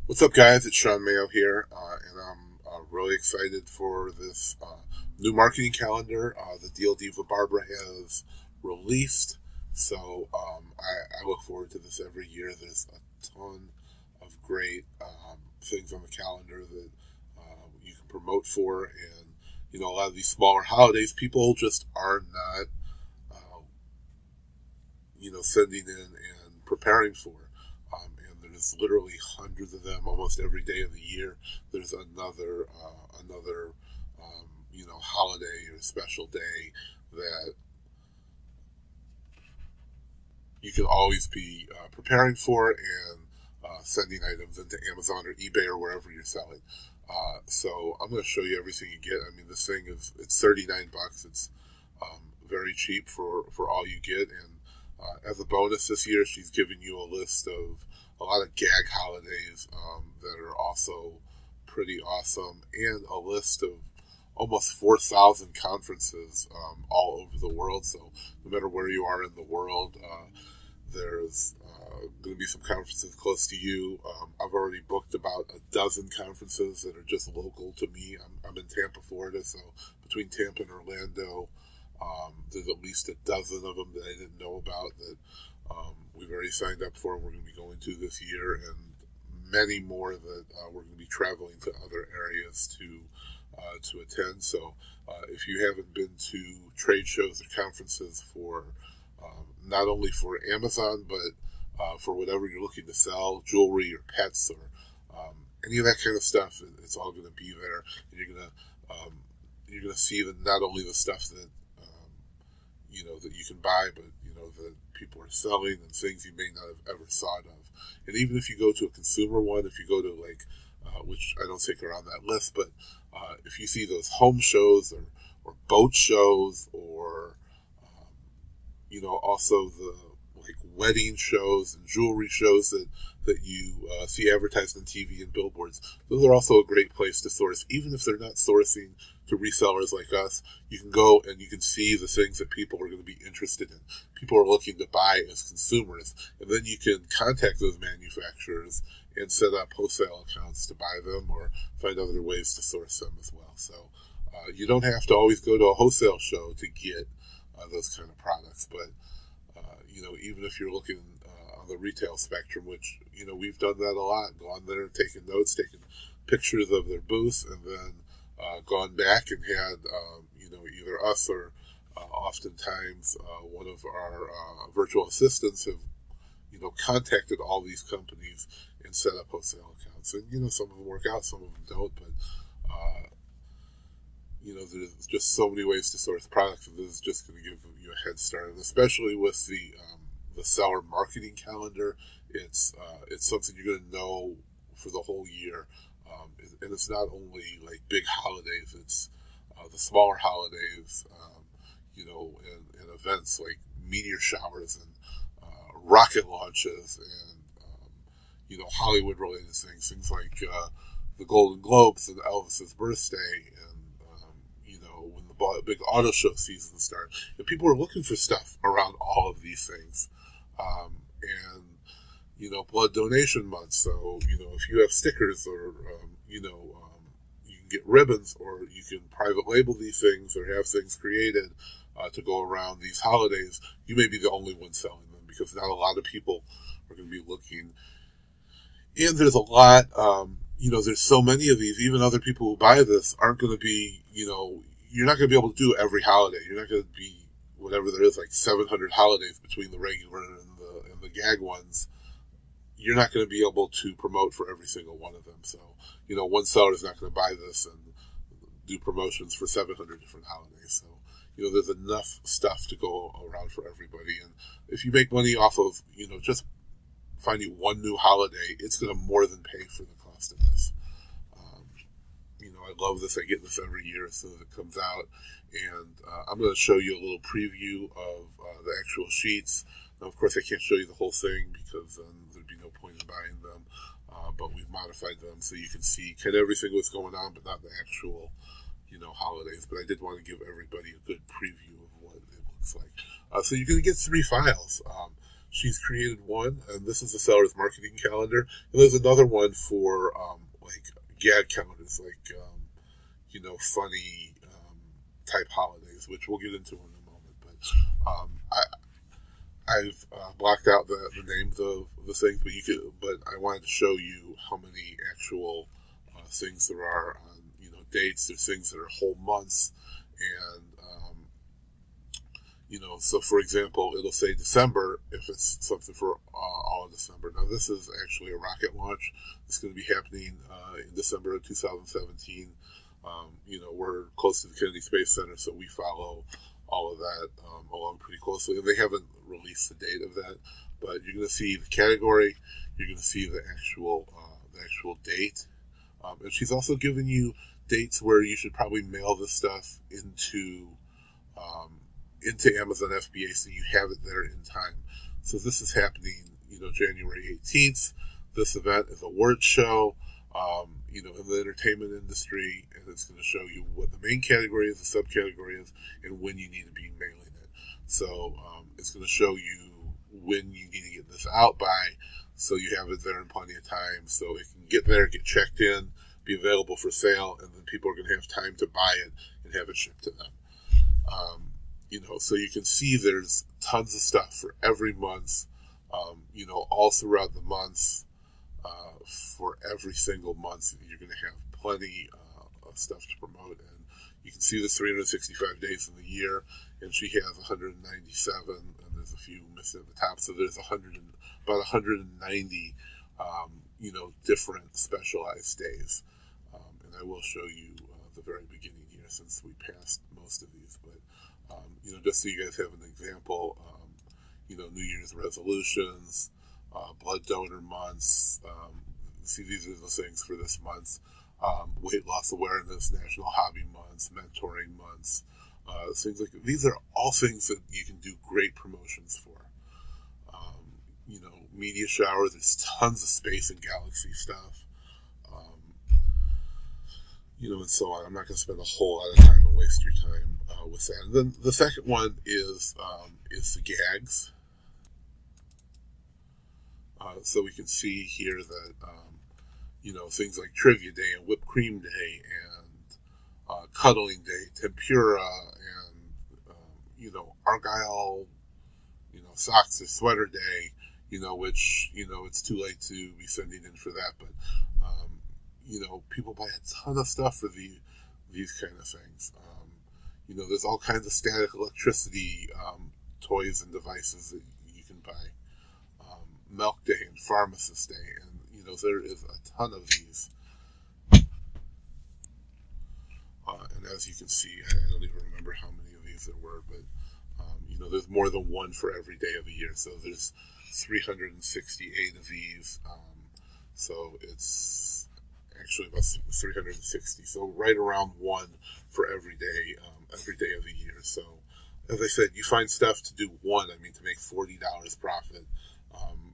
What's up, guys? It's Shawn Mayo here, and I'm really excited for this new marketing calendar that Deal Diva Barbara has released. So I look forward to this every year. There's a ton of great things on the calendar that you can promote for, and a lot of these smaller holidays, people just are not uh, sending in and preparing for. And there's literally hundreds of them almost every day of the year. There's another holiday or special day that you can always be preparing for and sending items into Amazon or eBay or wherever you're selling. So I'm going to show you everything you get. I mean, this thing it's $39. It's very cheap for all you get. And as a bonus this year, she's given you a list of a lot of gag holidays that are also pretty awesome, and a list of almost 4,000 conferences all over the world. So no matter where you are in the world, there's going to be some conferences close to you. I've already booked about a dozen conferences that are just local to me. I'm in Tampa, Florida, so between Tampa and Orlando, there's at least a dozen of them that I didn't know about that we've already signed up for and we're going to be going to this year, and many more that we're going to be traveling to other areas to attend. So if you haven't been to trade shows or conferences for not only for Amazon, but for whatever you're looking to sell, jewelry or pets or any of that kind of stuff, it's all going to be there. And you're gonna see that not only the stuff that that you can buy, but that people are selling and things you may not have ever thought of. And even if you go to a consumer one, if you go to which I don't think are on that list, but if you see those home shows or boat shows or also the wedding shows and jewelry shows that you see advertised on TV and billboards. Those are also a great place to source. Even if they're not sourcing to resellers like us, you can go and you can see the things that people are going to be interested in. People are looking to buy as consumers. And then you can contact those manufacturers and set up wholesale accounts to buy them or find other ways to source them as well. So you don't have to always go to a wholesale show to get those kind of products. But even if you're looking on the retail spectrum, which we've done that a lot, gone there, taken notes, taken pictures of their booth, and then gone back and had either us or oftentimes one of our virtual assistants have contacted all these companies and set up wholesale accounts. And some of them work out, some of them don't, but there's just so many ways to source products, and this is just going to give you a head start. And especially with the seller marketing calendar, it's something you're going to know for the whole year. And it's not only like big holidays; it's the smaller holidays, and events like meteor showers and rocket launches and Hollywood-related things like the Golden Globes and Elvis's birthday, and when the big auto show season starts. And people are looking for stuff around all of these things. And blood donation month. So if you have stickers or you can get ribbons, or you can private label these things or have things created to go around these holidays. You may be the only one selling them because not a lot of people are going to be looking. And there's a lot, there's so many of these. Even other people who buy this aren't going to be, you're not going to be able to do every holiday. You're not going to be whatever there is, like 700 holidays between the regular and the gag ones. You're not going to be able to promote for every single one of them. So, one seller is not going to buy this and do promotions for 700 different holidays. So, there's enough stuff to go around for everybody. And if you make money off of, just finding one new holiday, it's going to more than pay for the cost of this. I love this. I get this every year as soon as it comes out. And I'm going to show you a little preview of the actual sheets. Now, of course, I can't show you the whole thing because there'd be no point in buying them. But we've modified them so you can see kind of everything that's going on, but not the actual, holidays. But I did want to give everybody a good preview of what it looks like. So you're going to get 3 files. she's created one, and this is the seller's marketing calendar. And there's another one for like gag calendars, like funny type holidays, which we'll get into in a moment. But I've blocked out the names of the things, but I wanted to show you how many actual things there are on dates. There's things that are whole months, and so for example, it'll say December if it's something for all of December. Now this is actually a rocket launch. It's going to be happening in December of 2017. We're close to the Kennedy Space Center, so we follow all of that along pretty closely. And they haven't released the date of that, but you're going to see the category. You're going to see the actual date. And she's also given you dates where you should probably mail this stuff into Amazon FBA, so you have it there in time. So this is happening, January 18th. This event is a word show, in the entertainment industry, and it's going to show you what the main category is, the subcategory is, and when you need to be mailing it. So it's going to show you when you need to get this out by, so you have it there in plenty of time, so it can get there, get checked in, be available for sale, and then people are going to have time to buy it and have it shipped to them. So you can see there's tons of stuff for every month, all throughout the month. For every single month, you're going to have plenty of stuff to promote. And you can see there's 365 days in the year, and she has 197, and there's a few missing at the top. So there's about 190, different specialized days. And I will show you the very beginning here, since we passed most of these. But just so you guys have an example, New Year's resolutions, blood donor months. See, these are the things for this month. Weight loss awareness, national hobby months, mentoring months, things like that. These are all things that you can do great promotions for. Media showers, there's tons of space and galaxy stuff. And so on. I'm not going to spend a whole lot of time and waste your time with that. And then the second one is the gags. So we can see here that, things like Trivia Day and Whipped Cream Day and Cuddling Day, Tempura, and, Argyle, Socks or Sweater Day, which, it's too late to be sending in for that. But, people buy a ton of stuff for these kind of things. There's all kinds of static electricity toys and devices that you can buy. Milk Day and Pharmacist Day, and there is a ton of these. And as you can see, I don't even remember how many of these there were, but there's more than one for every day of the year. So there's 368 of these. So it's actually about 360. So right around one for every day of the year. So as I said, you find stuff to do to make $40 profit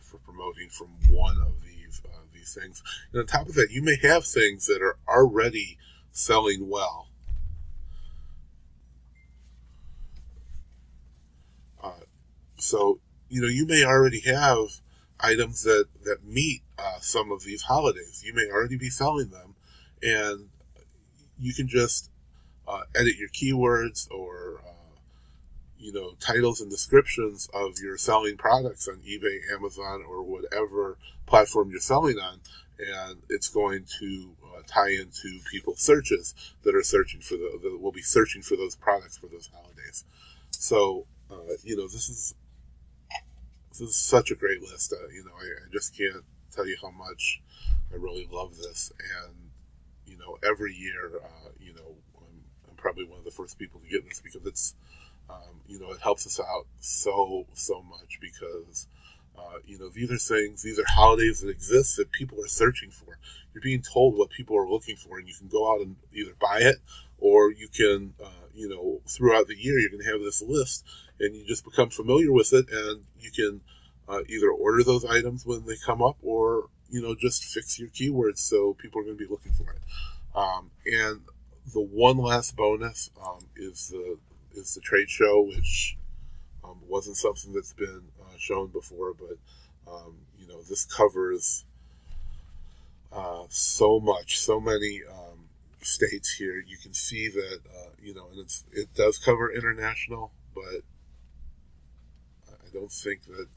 for promoting from one of these things. And on top of that, you may have things that are already selling well. So you may already have items that meet some of these holidays. You may already be selling them, and you can just edit your keywords or titles and descriptions of your selling products on eBay, Amazon, or whatever platform you're selling on, and it's going to tie into people's searches that are searching for that will be searching for those products for those holidays. So this is such a great list. I just can't tell you how much I really love this, and every year, I'm probably one of the first people to get this, because it's it helps us out so much, because these are holidays that exist that people are searching for. You're being told what people are looking for, and you can go out and either buy it, or you can throughout the year you're going to have this list, and you just become familiar with it, and you can either order those items when they come up, or just fix your keywords so people are going to be looking for it. And the one last bonus is the trade show, which wasn't something that's been shown before, but this covers so much, so many states here. You can see that and it does cover international, but I don't think that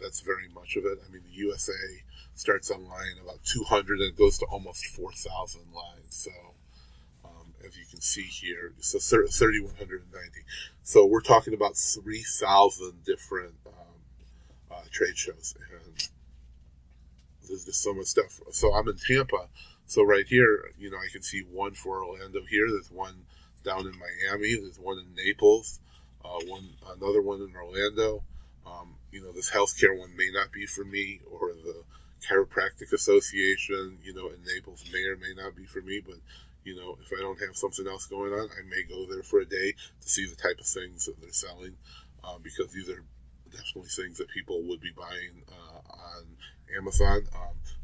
that's very much of it. I mean, the USA starts on line about 200 and it goes to almost 4,000 lines. So as you can see here, so 3,190. So we're talking about 3,000 different trade shows, and there's just so much stuff. So I'm in Tampa, so right here, I can see one for Orlando here. There's one down in Miami. There's one in Naples. Another one in Orlando. This healthcare one may not be for me, or the Chiropractic Association, in Naples may or may not be for me, but if I don't have something else going on, I may go there for a day to see the type of things that they're selling, because these are definitely things that people would be buying on Amazon.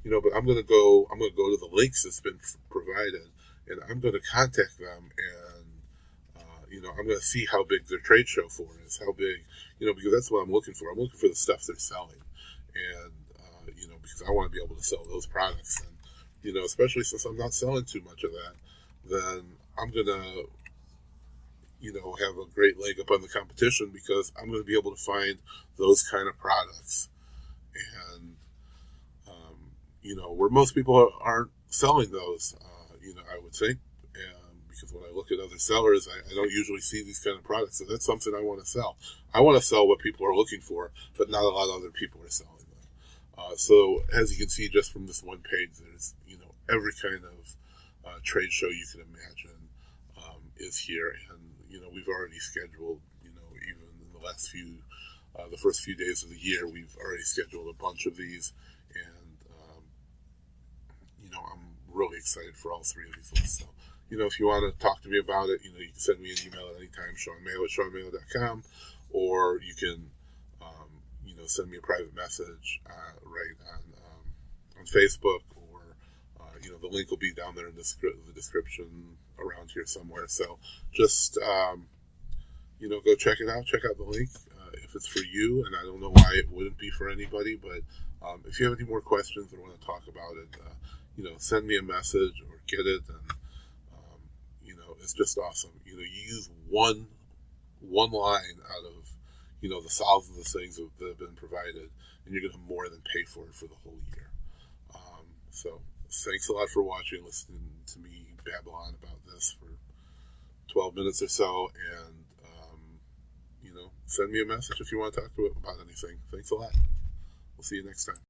But I'm gonna go to the links that's been provided, and I'm gonna contact them, and I'm gonna see how big their trade show floor is, how big, because that's what I'm looking for. I'm looking for the stuff they're selling, and because I want to be able to sell those products, and especially since I'm not selling too much of that, then I'm gonna have a great leg up on the competition, because I'm going to be able to find those kind of products, and where most people aren't selling those, I would think, because when I look at other sellers, I don't usually see these kind of products. So that's something I want to sell. I want to sell what people are looking for, but not a lot of other people are selling them. So as you can see, just from this one page, there's every kind of trade show you can imagine is here, and we've already scheduled, even in the last the first few days of the year, we've already scheduled a bunch of these, and I'm really excited for all three of these lists. So, if you want to talk to me about it, you can send me an email at any time, Mayo at ShawnMayo.com, or you can, send me a private message right on Facebook, or the link will be down there in the description around here somewhere. So just go check it out. Check out the link if it's for you, and I don't know why it wouldn't be for anybody. But if you have any more questions or want to talk about it, send me a message or get it, and it's just awesome. You use one line out of the thousands of things that have been provided, and you're going to more than pay for it for the whole year. So thanks a lot for watching, listening to me babble on about this for 12 minutes or so, and send me a message if you want to talk about anything. Thanks a lot. We'll see you next time.